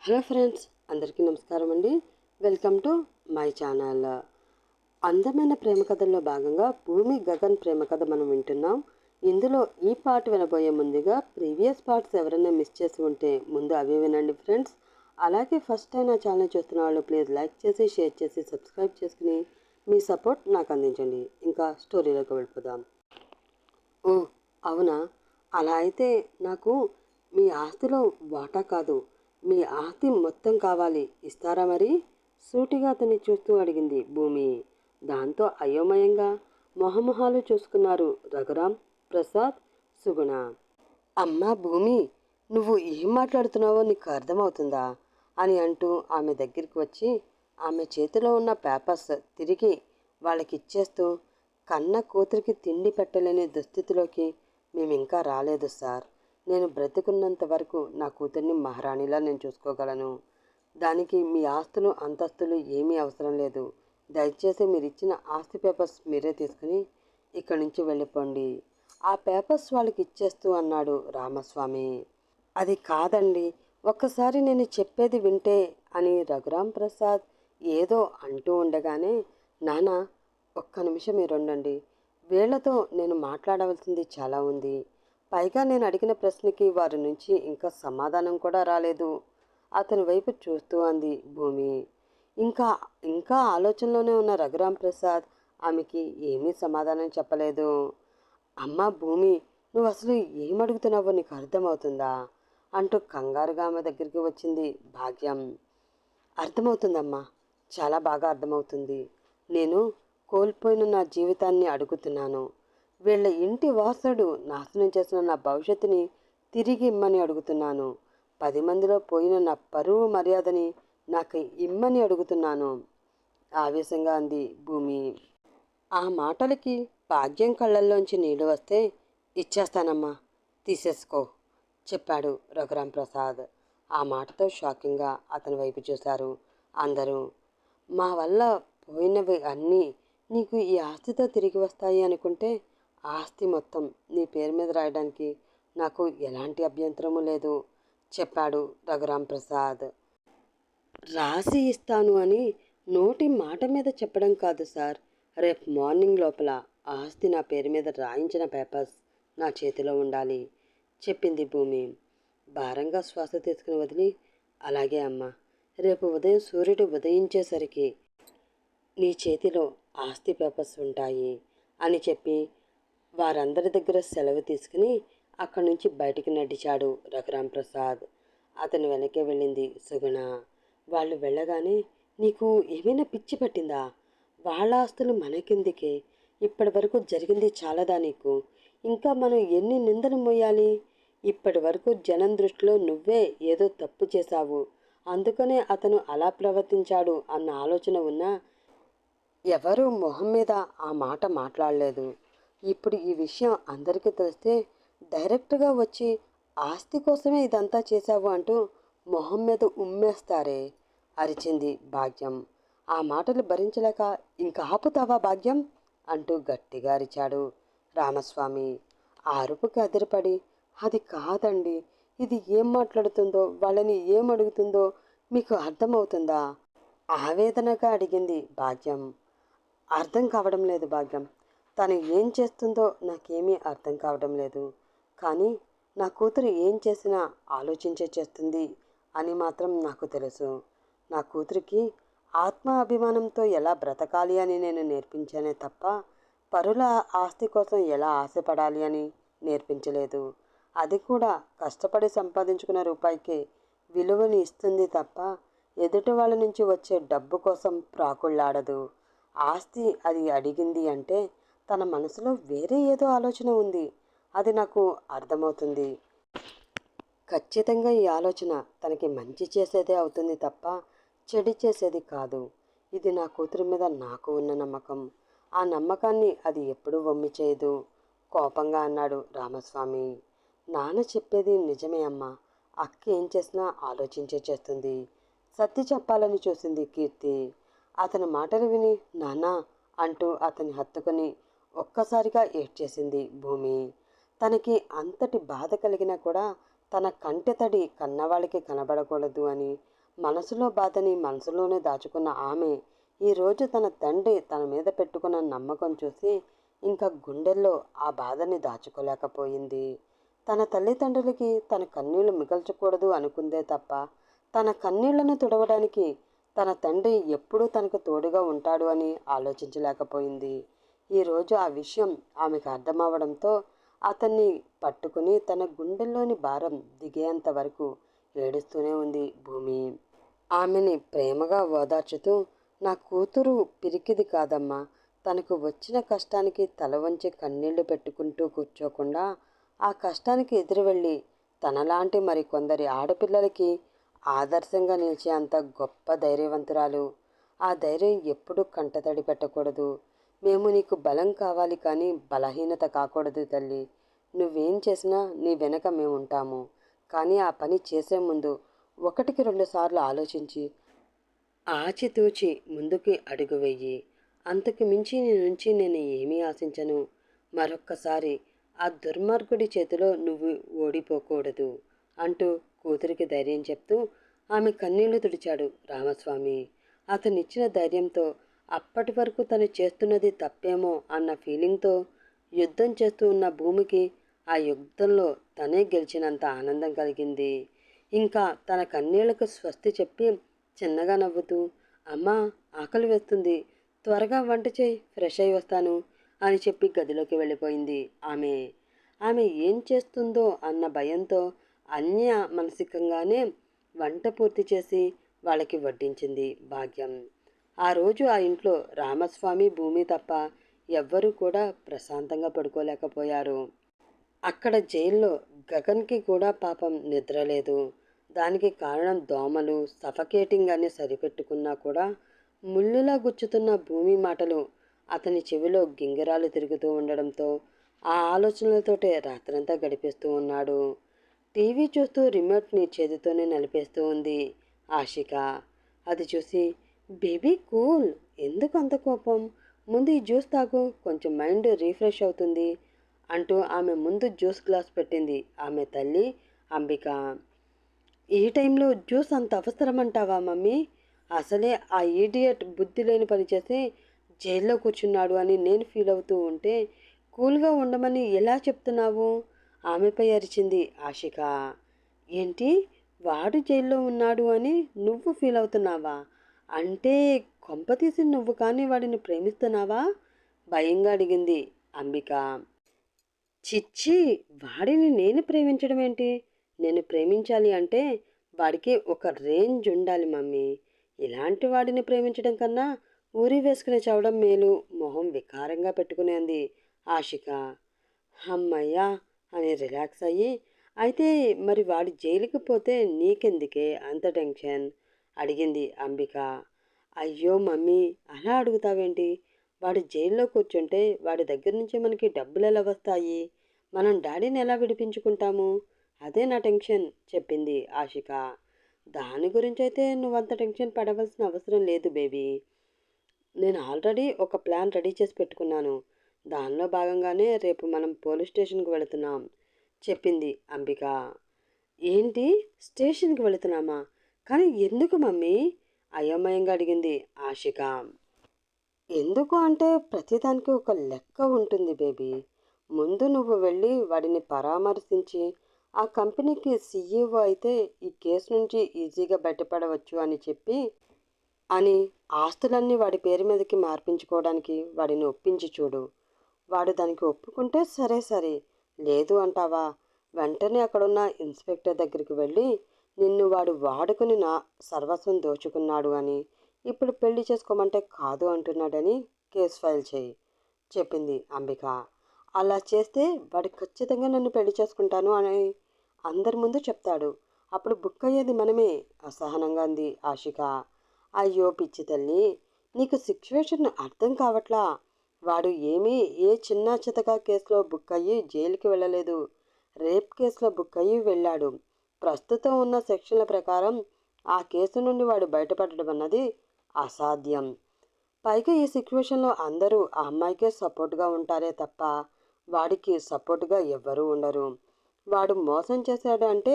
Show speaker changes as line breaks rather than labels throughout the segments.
Hello friends, అందరికీ నమస్కారం అండి. Welcome to my channel. అందమైన ప్రేమ కథల్లో భాగంగా భూమి గగన్ ప్రేమ కథ మనం వింటున్నాం. ఇందులో ఈ పార్ట్ వినబోయే ముందుగా ప్రీవియస్ పార్ట్స్ ఎవరైనా మిస్ చేసి ఉంటే ముందు అవి వినండి ఫ్రెండ్స్. అలాగే ఫస్ట్ టైం నా ఛానల్ చూస్తున్న వాళ్ళు ప్లీజ్ లైక్ చేసి, షేర్ చేసి, సబ్స్క్రైబ్ చేసుకుని మీ సపోర్ట్ నాకు అందించండి. ఇంకా స్టోరీలోకి వెళ్ళిపోదాం. ఓ అవునా, అలా అయితే నాకు మీ ఆస్తిలో వాటా కాదు, మీ ఆస్తి మొత్తం కావాలి, ఇస్తారా మరి? సూటిగా అతన్ని చూస్తూ అడిగింది భూమి. దాంతో అయోమయంగా మొహమొహాలు చూసుకున్నారు రఘురాం, ప్రసాద్, సుగుణ. అమ్మా భూమి, నువ్వు ఏం మాట్లాడుతున్నావో నీకు అర్థమవుతుందా అని అంటూ ఆమె దగ్గరికి వచ్చి ఆమె చేతిలో ఉన్న పేపర్స్ తిరిగి వాళ్ళకిచ్చేస్తూ, కన్న కూతురికి తిండి పెట్టలేని దుస్థితిలోకి మేము ఇంకా రాలేదు సార్. నేను బ్రతికున్నంత వరకు నా కూతుర్ని మహారాణిలా నేను చూసుకోగలను. దానికి మీ ఆస్తులు అంతస్తులు ఏమీ అవసరం లేదు. దయచేసి మీరు ఇచ్చిన ఆస్తి పేపర్స్ మీరే తీసుకుని ఇక్కడి నుంచి వెళ్ళిపోండి. ఆ పేపర్స్ వాళ్ళకి ఇచ్చేస్తూ అన్నాడు రామస్వామి. అది కాదండి, ఒక్కసారి నేను చెప్పేది వింటే అని రఘురాం ప్రసాద్ ఏదో అంటూ ఉండగానే, నానా ఒక్క నిమిషం మీరు ఉండండి, వీళ్లతో నేను మాట్లాడవలసింది చాలా ఉంది. పైగా నేను అడిగిన ప్రశ్నకి వారి నుంచి ఇంకా సమాధానం కూడా రాలేదు. అతని వైపు చూస్తూ అంది భూమి. ఇంకా ఇంకా ఆలోచనలోనే ఉన్న రఘురాం ప్రసాద్ ఆమెకి ఏమీ సమాధానం చెప్పలేదు. అమ్మా భూమి, నువ్వు అసలు ఏమడుగుతున్నావో నీకు అర్థమవుతుందా అంటూ కంగారుగా ఆమె దగ్గరికి వచ్చింది భాగ్యం. అర్థమవుతుందమ్మా, చాలా బాగా అర్థమవుతుంది. నేను కోల్పోయిన నా జీవితాన్ని అడుగుతున్నాను. వీళ్ళ ఇంటి వాసుడు నాశనం చేసిన నా భవిష్యత్తుని తిరిగి ఇమ్మని అడుగుతున్నాను. 10 మందిలో పోయిన నా పరువు మర్యాదని నాకు ఇమ్మని అడుగుతున్నాను, ఆవేశంగా అంది భూమి. ఆ మాటలకి భాగ్యం కళ్ళల్లోంచి నీళ్లు వస్తే, ఇచ్చేస్తానమ్మా, తీసేసుకో చెప్పాడు రఘురాం ప్రసాద్. ఆ మాటతో షాకింగ్గా అతని వైపు చూశారు అందరూ. మా వల్ల పోయినవి అన్నీ నీకు ఈ ఆస్తితో తిరిగి వస్తాయి అనుకుంటే ఆస్తి మొత్తం నీ పేరు మీద రాయడానికి నాకు ఎలాంటి అభ్యంతరము లేదు చెప్పాడు రఘురాం ప్రసాద్. రాసి ఇస్తాను అని నోటి మాట మీద చెప్పడం కాదు సార్, రేపు మార్నింగ్ లోపల ఆస్తి నా పేరు మీద రాయించిన పేపర్స్ నా చేతిలో ఉండాలి చెప్పింది భూమి. భారంగా శ్వాస తీసుకుని వదిలి, అలాగే అమ్మా, రేపు ఉదయం సూర్యుడు ఉదయించేసరికి నీ చేతిలో ఆస్తి పేపర్స్ ఉంటాయి అని చెప్పి వారందరి దగ్గర సెలవు తీసుకుని అక్కడి నుంచి బయటికి నడిచాడు రఘురాం ప్రసాద్. అతని వెనకే వెళ్ళింది సుగుణ. వాళ్ళు వెళ్ళగానే, నీకు ఏమైనా పిచ్చి పట్టిందా? వాళ్ళ ఆస్తులు మనకెందుకే? ఇప్పటి వరకు జరిగింది చాలదా నీకు? ఇంకా మనం ఎన్ని నిందలు మోయాలి? ఇప్పటి వరకు జనం దృష్టిలో నువ్వే ఏదో తప్పు చేశావు, అందుకనే అతను అలా ప్రవర్తించాడు అన్న ఆలోచన ఉన్నా ఎవరూ మొహం మీద ఆ మాట మాట్లాడలేదు. ఇప్పుడు ఈ విషయం అందరికీ తెలిస్తే డైరెక్ట్గా వచ్చి ఆస్తి కోసమే ఇదంతా చేశావు అంటూ మొహం మీద ఉమ్మేస్తారే, అరిచింది భాగ్యం. ఆ మాటలు భరించలేక, ఇంకా ఆపుతావా భాగ్యం అంటూ గట్టిగా అరిచాడు రామస్వామి. ఆ అరుపుకి అదిరిపడి, అది కాదండి, ఇది ఏం మాట్లాడుతుందో, వాళ్ళని ఏం అడుగుతుందో మీకు అర్థమవుతుందా ఆవేదనగా అడిగింది భాగ్యం. అర్థం కావడం లేదు భాగ్యం, తను ఏం చేస్తుందో నాకేమీ అర్థం కావడం లేదు. కానీ నా కూతురు ఏం చేసినా ఆలోచించే చేస్తుంది అని మాత్రం నాకు తెలుసు. నా కూతురికి ఆత్మ అభిమానంతో ఎలా బ్రతకాలి అని నేను నేర్పించానే తప్ప పరుల ఆస్తి కోసం ఎలా ఆశపడాలి అని నేర్పించలేదు. అది కూడా కష్టపడి సంపాదించుకున్న రూపాయికి విలువని ఇస్తుంది తప్ప ఎదుటి వాళ్ళ నుంచి వచ్చే డబ్బు కోసం ప్రాకుళ్ళాడదు. ఆస్తి అది అడిగింది అంటే తన మనసులో వేరే ఏదో ఆలోచన ఉంది, అది నాకు అర్థమవుతుంది. ఖచ్చితంగా ఈ ఆలోచన తనకి మంచి చేసేదే అవుతుంది తప్ప చెడు చేసేది కాదు. ఇది నా కూతురి మీద నాకు ఉన్న నమ్మకం. ఆ నమ్మకాన్ని అది ఎప్పుడూ వమ్మి చేయదు కోపంగా అన్నాడు రామస్వామి. నాన్న చెప్పేది నిజమే అమ్మా, అక్క ఏం చేసినా ఆలోచించే చేస్తుంది సత్తి చెప్పాలని చూసింది కీర్తి. అతని మాటలు విని నాన్నా అంటూ అతన్ని హత్తుకొని ఒక్కసారిగా ఏడ్చేసింది భూమి. తనకి అంతటి బాధ కలిగినా కూడా తన కంటి తడి కన్నవాళ్ళకి కనబడకూడదు అని మనసులో బాధని మనసులోనే దాచుకున్న ఆమె ఈరోజు తన తండ్రి తన మీద పెట్టుకున్న నమ్మకం చూసి ఇంకా గుండెల్లో ఆ బాధని దాచుకోలేకపోయింది. తన తల్లిదండ్రులకి తన కన్నీళ్లు మిగల్చకూడదు అనుకుందే తప్ప తన కన్నీళ్లను తుడవడానికి తన తండ్రి ఎప్పుడూ తనకు తోడుగా ఉంటాడు అని ఆలోచించలేకపోయింది. ఈరోజు ఆ విషయం ఆమెకు అర్థమవడంతో అతన్ని పట్టుకుని తన గుండెల్లోని భారం దిగేంత వరకు ఏడుస్తూనే ఉంది భూమి. ఆమెని ప్రేమగా ఓదార్చుతూ, నా కూతురు పిరికిది కాదమ్మా, తనకు వచ్చిన కష్టానికి తల వంచి కన్నీళ్లు పెట్టుకుంటూ కూర్చోకుండా ఆ కష్టానికి ఎదురు వెళ్ళి తనలాంటి మరికొందరి ఆడపిల్లలకి ఆదర్శంగా నిలిచే అంత గొప్ప ధైర్యవంతురాలు. ఆ ధైర్యం ఎప్పుడూ కంటతడి పెట్టకూడదు. మేము నీకు బలం కావాలి కానీ బలహీనత కాకూడదు తల్లి. నువ్వేం చేసినా నీ వెనక మేముంటాము. కానీ ఆ పని చేసే ముందు ఒకటికి 2 సార్లు ఆలోచించి ఆచితూచి ముందుకి అడుగు వెయ్యి. అంతకు మించి నీ నుంచి నేను ఏమీ ఆశించను. మరొక్కసారి ఆ దుర్మార్గుడి చేతిలో నువ్వు ఓడిపోకూడదు అంటూ కూతురికి ధైర్యం చెప్తూ ఆమె కన్నీళ్లు తుడిచాడు రామస్వామి. అతనిచ్చిన ధైర్యంతో అప్పటి వరకు తను చేస్తున్నది తప్పేమో అన్న ఫీలింగ్తో యుద్ధం చేస్తూ ఉన్న భూమికి ఆ యుద్ధంలో తనే గెలిచినంత ఆనందం కలిగింది. ఇంకా తన కన్నీళ్లకు స్వస్తి చెప్పి చిన్నగా నవ్వుతూ, అమ్మా, ఆకలి వేస్తుంది, త్వరగా వంట చేయి, ఫ్రెష్ అయి వస్తాను అని చెప్పి గదిలోకి వెళ్ళిపోయింది ఆమె. ఆమె ఏం చేస్తుందో అన్న భయంతో అన్య మానసికంగానే వంట పూర్తి చేసి వాళ్ళకి వడ్డించింది భాగ్యం. ఆ రోజు ఆ ఇంట్లో రామస్వామి, భూమి తప్ప ఎవ్వరూ కూడా ప్రశాంతంగా పడుకోలేకపోయారు. అక్కడ జైల్లో గగన్కి కూడా పాపం నిద్రలేదు. దానికి కారణం దోమలు, సఫకేటింగ్ అని సరిపెట్టుకున్నా కూడా ముళ్ళులా గుచ్చుతున్న భూమి మాటలు అతని చెవిలో గింగిరాలు తిరుగుతూ ఉండడంతో ఆ ఆలోచనలతోటే రాత్రంతా గడిపేస్తూ ఉన్నాడు. టీవీ చూస్తూ రిమోట్ని చేతితోనే నలిపేస్తూ ఉంది ఆశిక. అది చూసి, బేబీ కూల్, ఎందుకు అంత కోపం, ముందు ఈ జ్యూస్ తాగు, కొంచెం మైండ్ రీఫ్రెష్ అవుతుంది అంటూ ఆమె ముందు జ్యూస్ గ్లాస్ పెట్టింది ఆమె తల్లి అంబిక. ఈ టైంలో జ్యూస్ అంత అవసరమంటావా మమ్మీ? అసలే ఆ ఈడియట్ బుద్ధి లేని పని చేసి జైల్లో కూర్చున్నాడు అని నేను ఫీల్ అవుతూ ఉంటే కూల్గా ఉండమని ఎలా చెప్తున్నావు? ఆమెపై అరిచింది ఆశిక. ఏంటి, వాడు జైల్లో ఉన్నాడు అని నువ్వు ఫీల్ అవుతున్నావా? అంటే కొంపతీసి నువ్వు కానీ వాడిని ప్రేమిస్తున్నావా? భయంగా అడిగింది అంబిక. చిచ్చి, వాడిని నేను ప్రేమించడం ఏంటి? నేను ప్రేమించాలి అంటే వాడికి ఒక రేంజ్ ఉండాలి మమ్మీ. ఇలాంటి వాడిని ప్రేమించడం కన్నా ఊరి వేసుకుని చావడం మేలు, మొహం వికారంగా పెట్టుకుని అంది ఆశిక. అమ్మయ్యా అని రిలాక్స్ అయ్యి, అయితే మరి వాడి జైలుకి పోతే నీకెందుకే అంత టెన్షన్ అడిగింది అంబిక. అయ్యో మమ్మీ, అలా అడుగుతావేంటి? వాడు జైల్లో కూర్చుంటే వాడి దగ్గర నుంచి మనకి డబ్బులు ఎలా వస్తాయి? మనం డాడీని ఎలా విడిపించుకుంటాము? అదే నా టెన్షన్ చెప్పింది ఆశిక. దాని గురించి అయితే నువ్వంత టెన్షన్ పడవలసిన అవసరం లేదు బేబీ. నేను ఆల్రెడీ ఒక ప్లాన్ రెడీ చేసి పెట్టుకున్నాను. దానిలో భాగంగానే రేపు మనం పోలీస్ స్టేషన్కి వెళుతున్నాం చెప్పింది అంబిక. ఏంటి, స్టేషన్కి వెళుతున్నామా? కానీ ఎందుకు మమ్మీ? అయోమయంగా అడిగింది ఆశిక. ఎందుకు అంటే ప్రతిదానికి ఒక లెక్క ఉంటుంది బేబీ. ముందు నువ్వు వెళ్ళి వాడిని పరామర్శించి ఆ కంపెనీకి సీఈఓ అయితే ఈ కేసు నుంచి ఈజీగా బయటపడవచ్చు అని చెప్పి ఆస్తులన్నీ వాడి పేరు మీదకి మార్పించుకోవడానికి వాడిని ఒప్పించి చూడు. వాడు దానికి ఒప్పుకుంటే సరే సరే, లేదు అంటావా వెంటనే అక్కడున్న ఇన్స్పెక్టర్ దగ్గరికి వెళ్ళి నిన్ను వాడు వాడుకుని నా సర్వస్వం దోచుకున్నాడు అని, ఇప్పుడు పెళ్లి చేసుకోమంటే కాదు అంటున్నాడని కేసు ఫైల్ చేయి చెప్పింది అంబిక. అలా చేస్తే వాడు ఖచ్చితంగా నన్ను పెళ్లి చేసుకుంటాను అని అందరి ముందు చెప్తాడు. అప్పుడు బుక్ అయ్యేది మనమే అసహనంగా అంది ఆశిక. అయ్యో పిచ్చి తల్లి, నీకు సిచ్యువేషన్ అర్థం కావట్లా. వాడు ఏ చిన్న చితక కేసులో బుక్ అయ్యి జైలుకి వెళ్ళలేదు. రేప్ కేసులో బుక్ అయ్యి వెళ్ళాడు. ప్రస్తుతం ఉన్న సెక్షన్ల ప్రకారం ఆ కేసు నుండి వాడు బయటపడడం అన్నది అసాధ్యం. పైగా ఈ సిచ్యువేషన్లో అందరూ ఆ అమ్మాయికే సపోర్ట్గా ఉంటారే తప్ప వాడికి సపోర్ట్గా ఎవ్వరూ ఉండరు. వాడు మోసం చేశాడు అంటే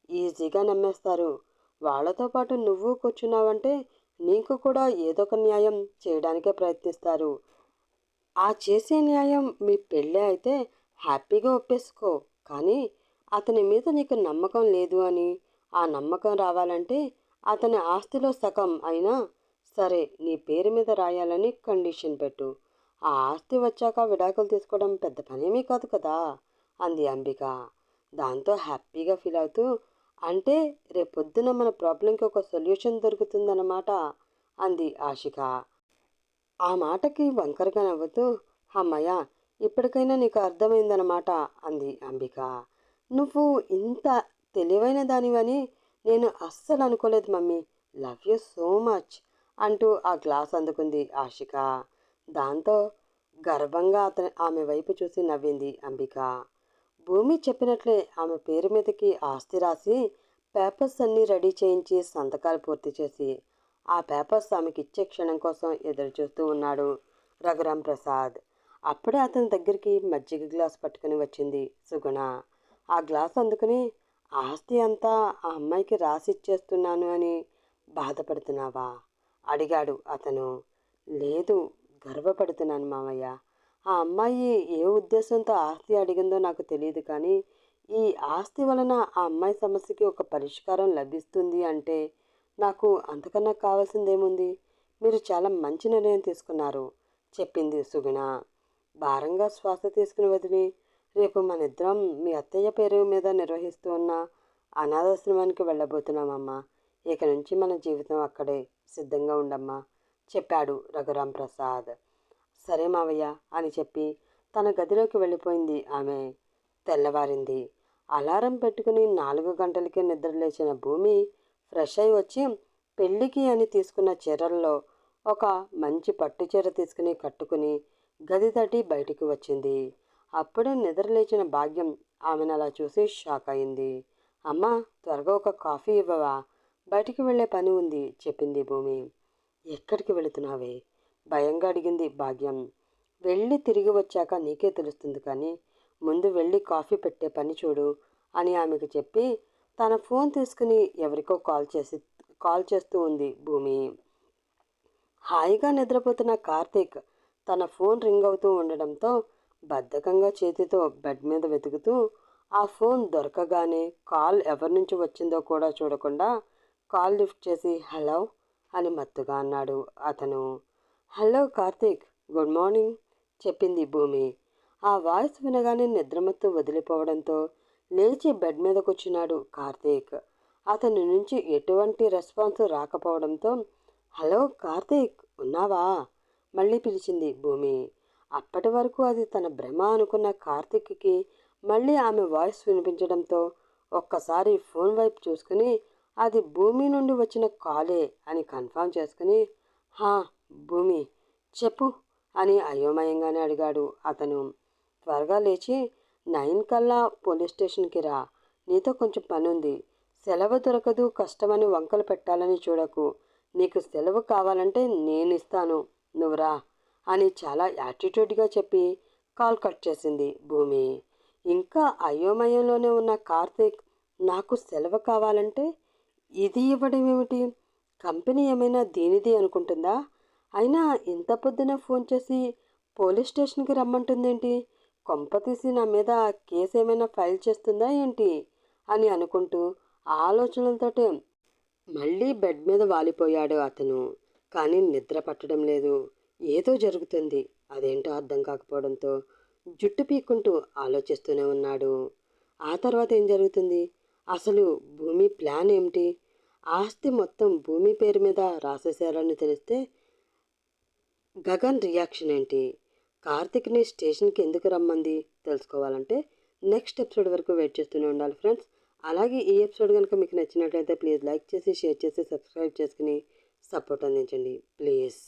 ఈజీగా నమ్మేస్తారు. వాళ్ళతో పాటు నువ్వు కూర్చున్నావంటే నీకు కూడా ఏదో ఒక న్యాయం చేయడానికే ప్రయత్నిస్తారు. ఆ చేసే న్యాయం మీ పెళ్ళే అయితే హ్యాపీగా ఒప్పేసుకో. కానీ అతని మీద నీకు నమ్మకం లేదు అని, ఆ నమ్మకం రావాలంటే అతని ఆస్తిలో సగం అయినా సరే నీ పేరు మీద రాయాలని కండిషన్ పెట్టు. ఆ ఆస్తి వచ్చాక విడాకులు తీసుకోవడం పెద్ద పనేమీ కాదు కదా అంది అంబిక. దాంతో హ్యాపీగా ఫీల్ అవుతూ, అంటే రేపొద్దున మన ప్రాబ్లంకి ఒక సొల్యూషన్ దొరుకుతుందన్నమాట అంది ఆశిక. ఆ మాటకి వంకరగా నవ్వుతూ, అమ్మయ్య, ఇప్పటికైనా నీకు అర్థమైందన్నమాట అంది అంబిక. నువ్వు ఇంత తెలివైన దానివని నేను అస్సలు అనుకోలేదు mummy. Love you so much అంటూ ఆ గ్లాస్ అందుకుంది ఆశిక. దాంతో గర్వంగా ఆమె వైపు చూసి నవ్వింది అంబిక. భూమి చెప్పినట్లే ఆమె పేరు మీదకి ఆస్తి రాసి పేపర్స్ అన్నీ రెడీ చేయించి సంతకాలు పూర్తి చేసి ఆ పేపర్స్ ఆమెకి ఇచ్చే క్షణం కోసం ఎదురు చూస్తూ ఉన్నాడు రఘురాం ప్రసాద్. అప్పుడే అతని దగ్గరికి మజ్జిగ గ్లాస్ పట్టుకుని వచ్చింది సుగుణ. ఆ గ్లాస్ అందుకుని, ఆస్తి అంతా ఆ అమ్మాయికి రాసి ఇచ్చేస్తున్నాను అని బాధపడుతున్నావా అడిగాడు అతను. లేదు, గర్వపడుతున్నాను మామయ్య. ఆ అమ్మాయి ఏ ఉద్దేశంతో ఆస్తి అడిగిందో నాకు తెలియదు, కానీ ఈ ఆస్తి వలన ఆ అమ్మాయి సమస్యకి ఒక పరిష్కారం లభిస్తుంది అంటే నాకు అంతకన్నా కావాల్సిందేముంది. మీరు చాలా మంచి నిర్ణయం తీసుకున్నారు చెప్పింది సుగుణ. భారంగా శ్వాస తీసుకుని వదిలి, రేపు మన ఇద్దరం మీ అత్తయ్య పేరు మీద నిర్వహిస్తూ ఉన్న అనాథాశ్రమానికి వెళ్ళబోతున్నామమ్మా. ఇక నుంచి మన జీవితం అక్కడే. సిద్ధంగా ఉండమ్మా చెప్పాడు రఘురాం ప్రసాద్. సరే మావయ్య అని చెప్పి తన గదిలోకి వెళ్ళిపోయింది ఆమె. తెల్లవారింది. అలారం పెట్టుకుని 4 గంటలకే నిద్రలేచిన భూమి ఫ్రెష్ అయి వచ్చి పెళ్ళికి అని తీసుకున్న చీరల్లో ఒక మంచి పట్టు చీర తీసుకుని కట్టుకుని గది దాటి బయటికి వచ్చింది. అప్పుడే నిద్రలేచిన భాగ్యం ఆమెను అలా చూసి షాక్ అయింది. అమ్మా, త్వరగా ఒక కాఫీ ఇవ్వవా, బయటికి వెళ్ళే పని ఉంది చెప్పింది భూమి. ఎక్కడికి వెళుతున్నావే భయంగా అడిగింది భాగ్యం. వెళ్ళి తిరిగి వచ్చాక నీకే తెలుస్తుంది, కానీ ముందు వెళ్ళి కాఫీ పెట్టే పని చూడు అని ఆమెకు చెప్పి తన ఫోన్ తీసుకుని ఎవరికో కాల్ చేస్తూ ఉంది భూమి. హాయిగా నిద్రపోతున్న కార్తీక్ తన ఫోన్ రింగ్ అవుతూ ఉండడంతో బద్ధకంగా చేతితో బెడ్ మీద వెతుకుతూ ఆ ఫోన్ దొరకగానే కాల్ ఎవరి నుంచి వచ్చిందో కూడా చూడకుండా కాల్ లిఫ్ట్ చేసి హలో అని మత్తుగా అన్నాడు అతను. హలో కార్తీక్, గుడ్ మార్నింగ్ చెప్పింది భూమి. ఆ వాయిస్ వినగానే నిద్రమత్తు వదిలిపోవడంతో లేచి బెడ్ మీద కూర్చున్నాడు కార్తీక్. అతని నుంచి ఎటువంటి రెస్పాన్స్ రాకపోవడంతో హలో కార్తీక్, ఉన్నావా మళ్ళీ పిలిచింది భూమి. అప్పటి వరకు అది తన భ్రమ అనుకున్న కార్తీక్కి మళ్ళీ ఆమె వాయిస్ వినిపించడంతో ఒక్కసారి ఫోన్ వైపు చూసుకుని అది భూమి నుండి వచ్చిన కాలే అని కన్ఫర్మ్ చేసుకుని, హా భూమి చెప్పు అని అయోమయంగానే అడిగాడు అతను. త్వరగా లేచి 9 కల్లా పోలీస్ స్టేషన్కి రా, నీతో కొంచెం పనుంది. సెలవు దొరకదు కష్టమని వంకలు పెట్టాలని చూడకు. నీకు సెలవు కావాలంటే నేను ఇస్తాను, నువ్వు రా అని చాలా యాటిట్యూడ్గా చెప్పి కాల్ కట్ చేసింది భూమి. ఇంకా అయోమయంలోనే ఉన్న కార్తీక్, నాకు సెలవు కావాలంటే ఇది ఇవ్వడం ఏమిటి? కంపెనీ ఏమైనా దీనిది అనుకుంటుందా? అయినా ఇంత పొద్దునే ఫోన్ చేసి పోలీస్ స్టేషన్కి రమ్మంటుందేంటి? కొంపతీసి నా మీద కేసు ఏమైనా ఫైల్ చేస్తుందా ఏంటి అని అనుకుంటూ ఆలోచనలతోటే మళ్ళీ బెడ్ మీద వాలిపోయాడు అతను. కానీ నిద్ర పట్టడం లేదు. ఏదో జరుగుతుంది, అదేంటో అర్థం కాకపోవడంతో జుట్టు పీక్కుంటూ ఆలోచిస్తూనే ఉన్నాడు. ఆ తర్వాత ఏం జరుగుతుంది? అసలు భూమి ప్లాన్ ఏమిటి? ఆస్తి మొత్తం భూమి పేరు మీద రాసేశారని తెలిస్తే గగన్ రియాక్షన్ ఏంటి? కార్తిక్ని స్టేషన్కి ఎందుకు రమ్మంది తెలుసుకోవాలంటే నెక్స్ట్ ఎపిసోడ్ వరకు వెయిట్ చేస్తూనే ఉండాలి ఫ్రెండ్స్. అలాగే ఈ ఎపిసోడ్ కనుక మీకు నచ్చినట్లయితే ప్లీజ్ లైక్ చేసి షేర్ చేసి సబ్స్క్రైబ్ చేసుకుని సపోర్ట్ అందించండి ప్లీజ్.